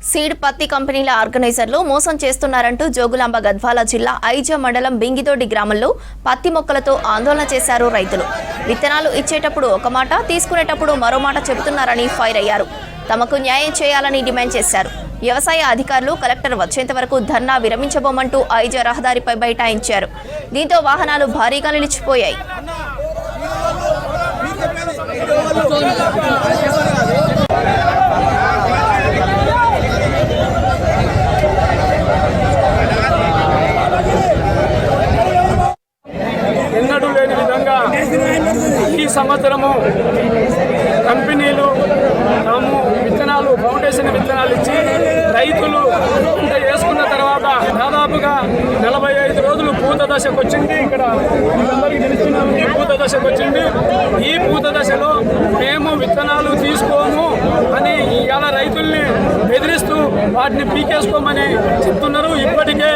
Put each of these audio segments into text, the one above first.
Seed పత్తి కంపెనీల ఆర్గనైజర్లు మోసం చేస్తున్నారంటూ జోగులాంబ గద్వాల జిల్లా ఐజ మండలం బింగిదొడ్డి గ్రామంలో పత్తి మొక్కలతో ఆందోళన చేశారు రైతులు. విత్తనాలు ఇచ్చేటప్పుడు ఒక మాట, తీసుకునేటప్పుడు మరో మాట చెబుతున్నారని ఫైర్ అయ్యారు. తమకు న్యాయం చేయాలని డిమాండ్ చేశారు. వ్యవసాయ అధికారులు కలెక్టర్ వచ్చేంత వరకు ధర్నా విరమించబోమంటూ ఐజ రహదారిపై బైఠాయించారు. దీంతో వాహనాలు భారీగా నిలిచిపోయాయి. ఎన్నడూ లేని విధంగా ఈ సంవత్సరము కంపెనీలు తాము విత్తనాలు ఫౌండేషన్ విత్తనాలు ఇచ్చి రైతులు ఇంత వేసుకున్న తర్వాత దాదాపుగా 45 రోజులు పూత దశకు వచ్చింది. ఇక్కడ అందరికీ తెలుస్తున్నాము, ఈ పూత దశకు వచ్చింది. ఈ పూత దశలో మేము విత్తనాలు తీసుకోము అని ఇవాళ రైతుల్ని బెదిరిస్తూ వాటిని పీకేసుకోమని చెప్తున్నారు. ఇప్పటికే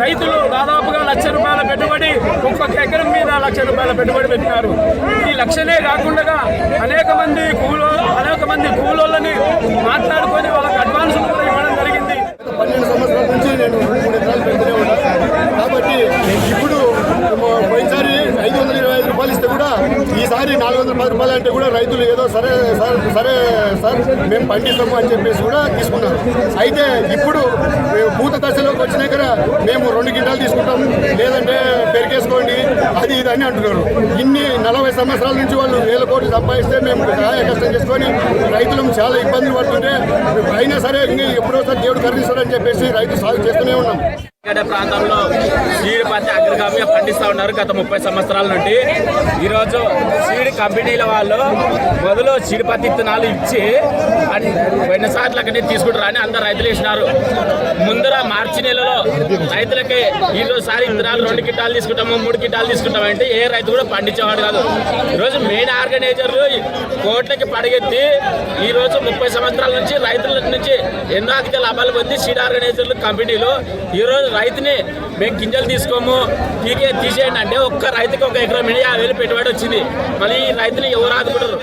రైతులు దాదాపుగా ₹1,00,000 పెట్టుబడి, ఒక్కొక్క ఎకరం మీద ₹1,00,000 పెట్టుబడి పెట్టినారు. ఈ లక్షలే కాకుండా అనేక మంది కూలోళ్ళని మాట్లాడుకొని వాళ్ళకి అడ్వాన్సులు కూడా ఇవ్వడం జరిగింది. 12 సంవత్సరాల నుంచి నేను 3 ఎకరాలు పెడుతూనే ఉన్నాను. కాబట్టి ఇప్పుడు పోయినసారి ₹525 ఇస్తే కూడా ఈసారి ₹410 అంటే కూడా రైతులు ఏదో సరే సార్ మేము పండిస్తాము అని చెప్పేసి కూడా తీసుకున్నారు. అయితే ఇప్పుడు పూత దశలోకి వచ్చినాక మేము 2 క్వింటాలు తీసుకుంటాం, లేదంటే పెరిగేసుకోండి అది ఇది అని అంటున్నారు. ఇన్ని 40 సంవత్సరాల నుంచి వాళ్ళు 1000 కోట్లు సంపాదిస్తే మేము కాయ కష్టం చేసుకొని రైతులకు చాలా ఇబ్బందులు పడుతుంటే అయినా సరే ఎప్పుడోసారి దేవుడు కరుణిస్తాడని చెప్పేసి రైతు సాగు చేస్తూనే ఉన్నాం. ప్రాంతంలో సీడ్ పత్తి అగ్రగామిగా పండిస్తూ ఉన్నారు గత 30 సంవత్సరాల నుండి. ఈరోజు సీడ్ కంపెనీల వాళ్ళు మొదలు సీడ్ పత్తి విత్తనాలు ఇచ్చి పోయినసార్లు అక్కడే తీసుకుంటారు అని అందరు రైతులు వేసినారు. ముందర మార్చి నెలలో రైతులకి ఈరోజుసారి విత్తనాలు 2 క్వింటాలు తీసుకుంటాము, 3 క్వింటాలు తీసుకుంటాం అంటే ఏ రైతు కూడా పండించేవాడు కాదు. ఈరోజు మెయిన్ ఆర్గనైజర్లు కోట్లకి పడగెత్తి ఈరోజు 30 సంవత్సరాల నుంచి రైతుల నుంచి ఎన్నో అధిక లాభాలు పొంది సీడ్ ఆర్గనైజర్లు కంపెనీలు ఈరోజు రైతుని మేము గింజలు తీసుకోము తీసేయండి అంటే ఒక్క రైతుకి 1 ఎకరం మీద 50,000 పెట్టుబడి వచ్చింది. మళ్ళీ రైతుని ఎవరు ఆదుకుంటారు?